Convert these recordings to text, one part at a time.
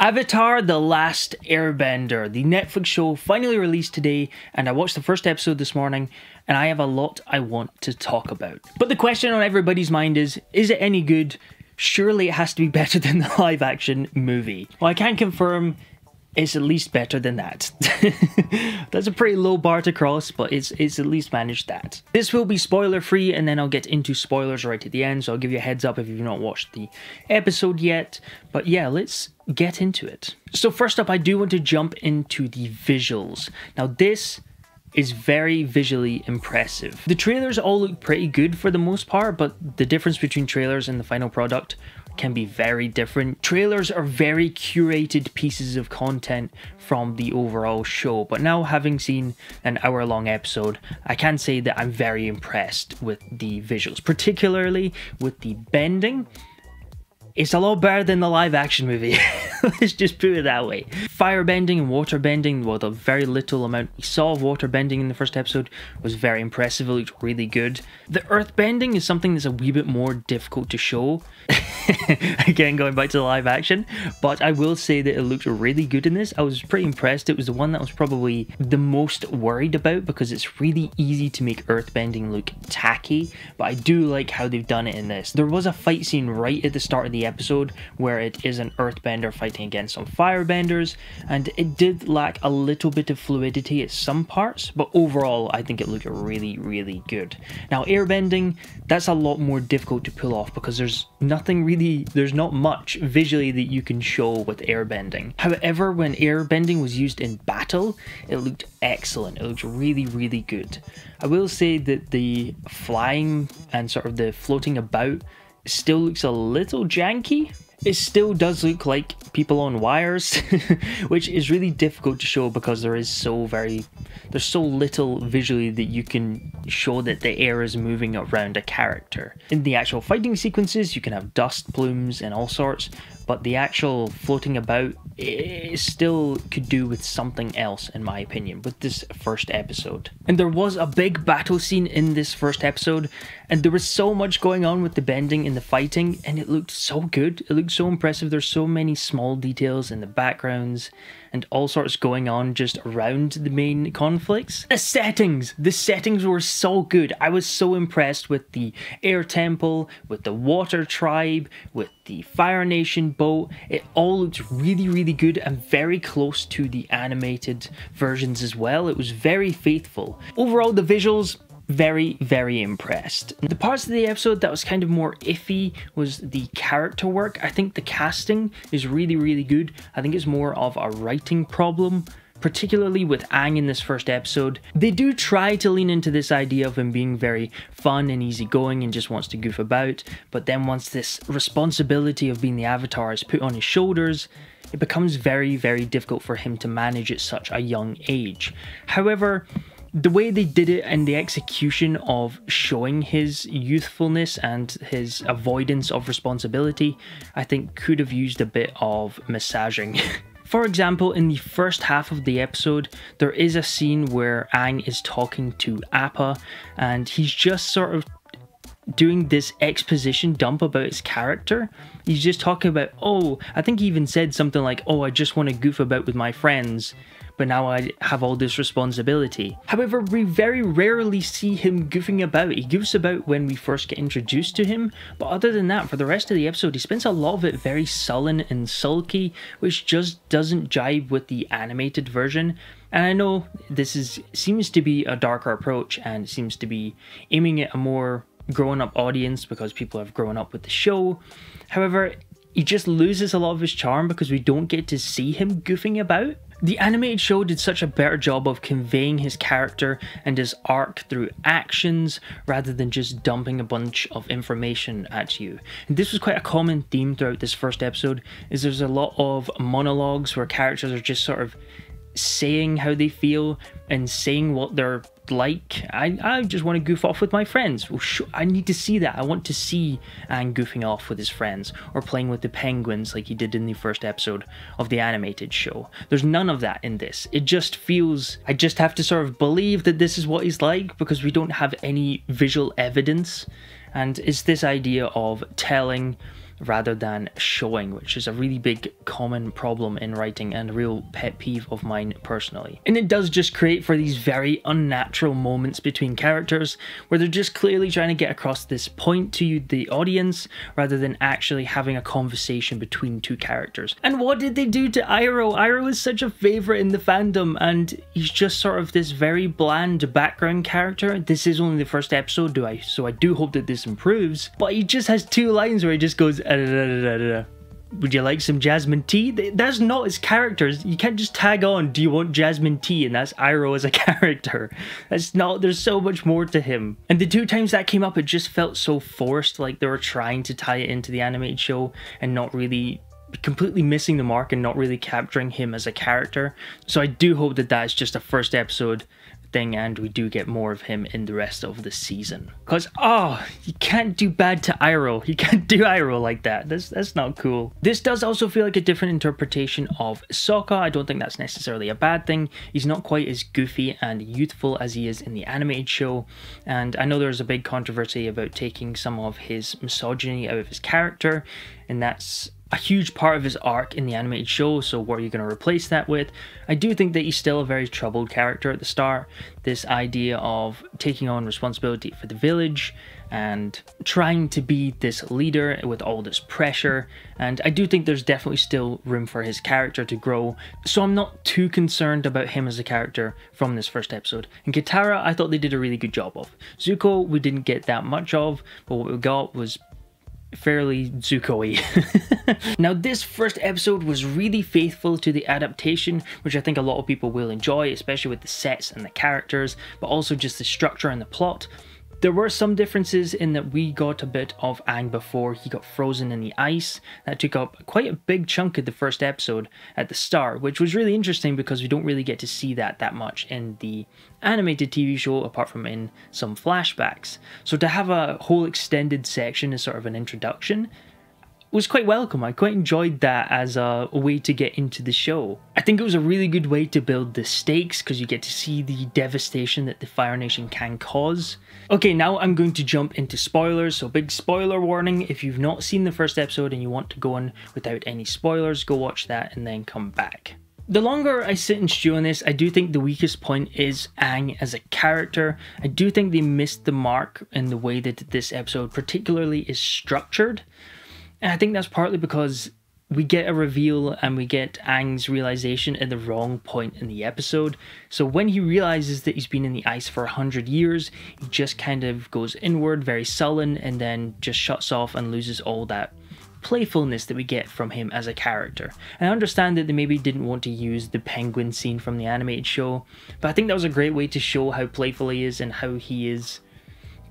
Avatar: The Last Airbender, the Netflix show, finally released today, and I watched the first episode this morning, and I have a lot I want to talk about. But the question on everybody's mind is it any good? Surely it has to be better than the live action movie. Well, I can confirm it's at least better than that. That's a pretty low bar to cross, but it's at least managed that. This will be spoiler free, and then I'll get into spoilers right at the end, so I'll give you a heads up if you've not watched the episode yet. But yeah, let's get into it. So first up, I do want to jump into the visuals. Now this is very visually impressive. The trailers all look pretty good for the most part, but the difference between trailers and the final product can be very different. Trailers are very curated pieces of content from the overall show, but now having seen an hour-long episode, I can say that I'm very impressed with the visuals, particularly with the bending. It's a lot better than the live action movie. Let's just put it that way. Fire bending and water bending, well, the very little amount we saw of water bending in the first episode was very impressive. It looked really good. The earth bending is something that's a wee bit more difficult to show. Again, going back to the live action, but I will say that it looked really good in this. I was pretty impressed. It was the one that I was probably the most worried about because it's really easy to make earth bending look tacky, but I do like how they've done it in this. There was a fight scene right at the start of the episode where it is an earthbender fighting against some firebenders, and it did lack a little bit of fluidity at some parts, but overall I think it looked really, really good. Now airbending, that's a lot more difficult to pull off because there's not much visually that you can show with airbending. However, when airbending was used in battle, it looked excellent. It looked really, really good. I will say that the flying and sort of the floating about still looks a little janky. It still does look like people on wires, which is really difficult to show because there's so little visually that you can show that the air is moving around a character. In the actual fighting sequences, you can have dust plumes and all sorts, but the actual floating about, it still could do with something else, in my opinion, with this first episode. And there was a big battle scene in this first episode, and there was so much going on with the bending and the fighting, and it looked so good. It looked so impressive. There's so many small details in the backgrounds and all sorts going on just around the main conflicts. The settings were so good. I was so impressed with the air temple, with the water tribe, with the Fire Nation boat. It all looked really, really good and very close to the animated versions as well. It was very faithful. Overall, the visuals, very, very impressed. The parts of the episode that was kind of more iffy was the character work. I think the casting is really, really good. I think it's more of a writing problem, particularly with Aang in this first episode. They do try to lean into this idea of him being very fun and easygoing and just wants to goof about, but then once this responsibility of being the Avatar is put on his shoulders, it becomes very, very difficult for him to manage at such a young age. However, the way they did it and the execution of showing his youthfulness and his avoidance of responsibility, I think could have used a bit of massaging. For example, in the first half of the episode, there is a scene where Aang is talking to Appa, and he's just sort of doing this exposition dump about his character. He's just talking about, oh, I think he even said something like, oh, I just want to goof about with my friends, but now I have all this responsibility. However, we very rarely see him goofing about. He goofs about when we first get introduced to him, but other than that, for the rest of the episode, he spends a lot of it very sullen and sulky, which just doesn't jibe with the animated version. And I know this seems to be a darker approach and seems to be aiming at a more grown-up audience because people have grown up with the show. However, he just loses a lot of his charm because we don't get to see him goofing about. The animated show did such a better job of conveying his character and his arc through actions rather than just dumping a bunch of information at you. And this was quite a common theme throughout this first episode, is there's a lot of monologues where characters are just sort of saying how they feel and saying what they're like. I just want to goof off with my friends. Well, I need to see that. I want to see Aang goofing off with his friends or playing with the penguins like he did in the first episode of the animated show. There's none of that in this. It just feels, I just have to sort of believe that this is what he's like because we don't have any visual evidence. And it's this idea of telling rather than showing, which is a really big common problem in writing and a real pet peeve of mine personally. And it does just create for these very unnatural moments between characters where they're just clearly trying to get across this point to you, the audience, rather than actually having a conversation between two characters. And what did they do to Iroh? Iroh is such a favourite in the fandom, and he's just sort of this very bland background character. This is only the first episode, so I do hope that this improves, but he just has 2 lines where he just goes, would you like some jasmine tea? That's not his character. You can't just tag on, do you want jasmine tea? And that's Iroh as a character. That's not, there's so much more to him. And the 2 times that came up, it just felt so forced, like they were trying to tie it into the animated show and not really, completely missing the mark and not really capturing him as a character. So I do hope that that's just a first episode thing and we do get more of him in the rest of the season. Because, oh, you can't do bad to Iroh. You can't do Iroh like that. That's not cool. This does also feel like a different interpretation of Sokka. I don't think that's necessarily a bad thing. He's not quite as goofy and youthful as he is in the animated show. And I know there's a big controversy about taking some of his misogyny out of his character, and that's a huge part of his arc in the animated show, so what are you going to replace that with? I do think that he's still a very troubled character at the start. This idea of taking on responsibility for the village and trying to be this leader with all this pressure, and I do think there's definitely still room for his character to grow, so I'm not too concerned about him as a character from this first episode. And Katara, I thought they did a really good job of. Zuko, we didn't get that much of, but what we got was fairly Zuko-y. Now this first episode was really faithful to the adaptation, which I think a lot of people will enjoy, especially with the sets and the characters, but also just the structure and the plot. There were some differences in that we got a bit of Aang before he got frozen in the ice. That took up quite a big chunk of the first episode at the start, which was really interesting because we don't really get to see that much in the animated TV show apart from in some flashbacks. So to have a whole extended section as sort of an introduction was quite welcome. I quite enjoyed that as a way to get into the show. I think it was a really good way to build the stakes because you get to see the devastation that the Fire Nation can cause. Okay, now I'm going to jump into spoilers, so big spoiler warning. If you've not seen the first episode and you want to go on without any spoilers, go watch that and then come back. The longer I sit and stew on this, I do think the weakest point is Aang as a character. I do think they missed the mark in the way that this episode particularly is structured. And I think that's partly because we get a reveal and we get Aang's realization at the wrong point in the episode. So when he realizes that he's been in the ice for 100 years, he just kind of goes inward, very sullen, and then just shuts off and loses all that playfulness that we get from him as a character. And I understand that they maybe didn't want to use the penguin scene from the animated show, but I think that was a great way to show how playful he is and how he is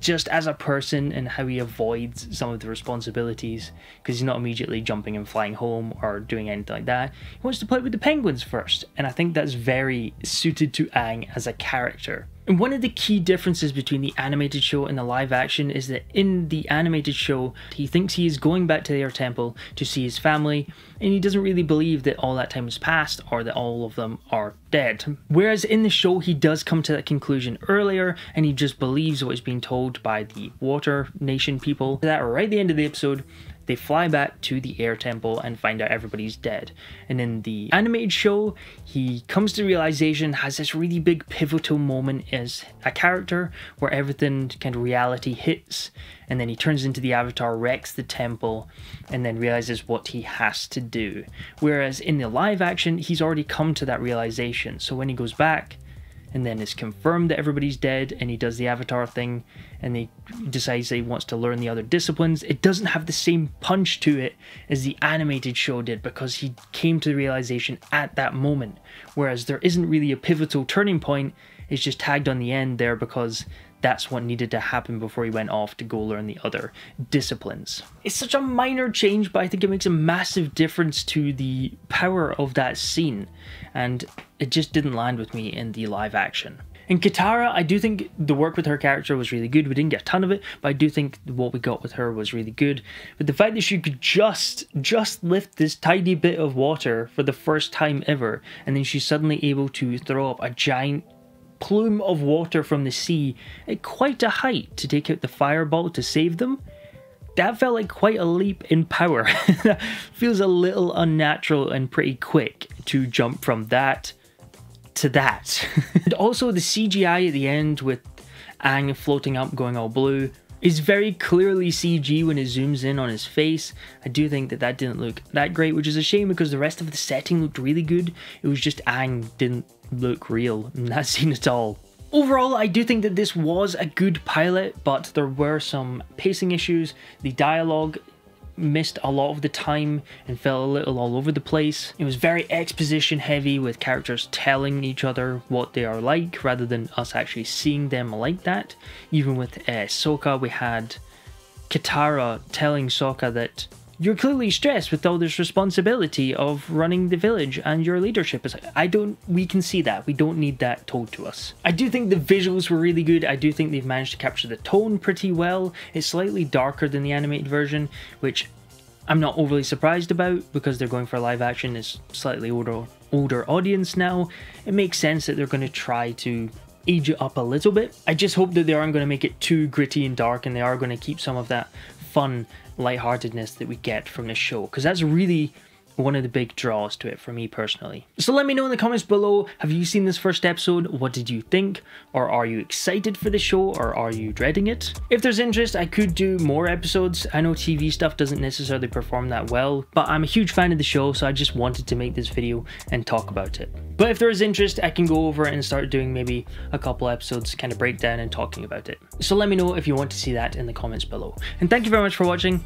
just as a person and how he avoids some of the responsibilities because he's not immediately jumping and flying home or doing anything like that. He wants to play with the penguins first, and I think that's very suited to Aang as a character. And one of the key differences between the animated show and the live action is that in the animated show, he thinks he is going back to the Air Temple to see his family, and he doesn't really believe that all that time has passed or that all of them are dead. Whereas in the show, he does come to that conclusion earlier, and he just believes what is being told by the Water Nation people. That right at the end of the episode, they fly back to the Air Temple and find out everybody's dead. And in the animated show, he comes to the realization, has this really big pivotal moment as a character where everything kind of reality hits, and then he turns into the Avatar, wrecks the temple, and then realizes what he has to do. Whereas in the live action, he's already come to that realization. So when he goes back, and then it's confirmed that everybody's dead, and he does the Avatar thing, and he decides that he wants to learn the other disciplines, it doesn't have the same punch to it as the animated show did, because he came to the realization at that moment, whereas there isn't really a pivotal turning point. It's just tagged on the end there because that's what needed to happen before he went off to go learn the other disciplines. It's such a minor change, but I think it makes a massive difference to the power of that scene, and it just didn't land with me in the live action. In Katara, I do think the work with her character was really good. We didn't get a ton of it, but I do think what we got with her was really good. But the fact that she could just lift this tiny bit of water for the first time ever, and then she's suddenly able to throw up a giant plume of water from the sea at quite a height to take out the fireball to save them, that felt like quite a leap in power. Feels a little unnatural and pretty quick to jump from that to that. And also the CGI at the end with Aang floating up going all blue is very clearly CG when it zooms in on his face. I do think that didn't look that great, which is a shame because the rest of the setting looked really good. It was just Aang didn't look real in that scene at all. Overall, I do think that this was a good pilot, but there were some pacing issues. The dialogue missed a lot of the time and felt a little all over the place. It was very exposition heavy with characters telling each other what they are like rather than us actually seeing them like that. Even with Sokka, we had Katara telling Sokka that you're clearly stressed with all this responsibility of running the village and your leadership. We can see that. We don't need that told to us. I do think the visuals were really good. I do think they've managed to capture the tone pretty well. It's slightly darker than the animated version, which I'm not overly surprised about because they're going for live action. It's slightly older audience now. It makes sense that they're going to try to age it up a little bit. I just hope that they aren't going to make it too gritty and dark, and they are going to keep some of that fun lightheartedness that we get from this show, because that's really one of the big draws to it for me personally. So let me know in the comments below, have you seen this first episode? What did you think? Or are you excited for the show, or are you dreading it? If there's interest, I could do more episodes. I know TV stuff doesn't necessarily perform that well, but I'm a huge fan of the show, so I just wanted to make this video and talk about it. But if there is interest, I can go over and start doing maybe a couple episodes, kind of breakdown and talking about it. So let me know if you want to see that in the comments below. And thank you very much for watching.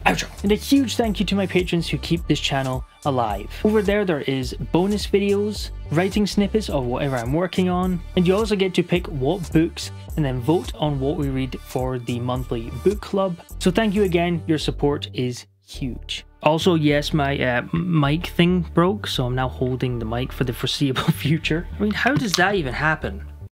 Outro. And a huge thank you to my patrons who keep this channel alive. Over there is bonus videos, writing snippets of whatever I'm working on, and you also get to pick what books and then vote on what we read for the monthly book club. So thank you again, your support is huge. Also, yes, my mic thing broke, so I'm now holding the mic for the foreseeable future. I mean, how does that even happen?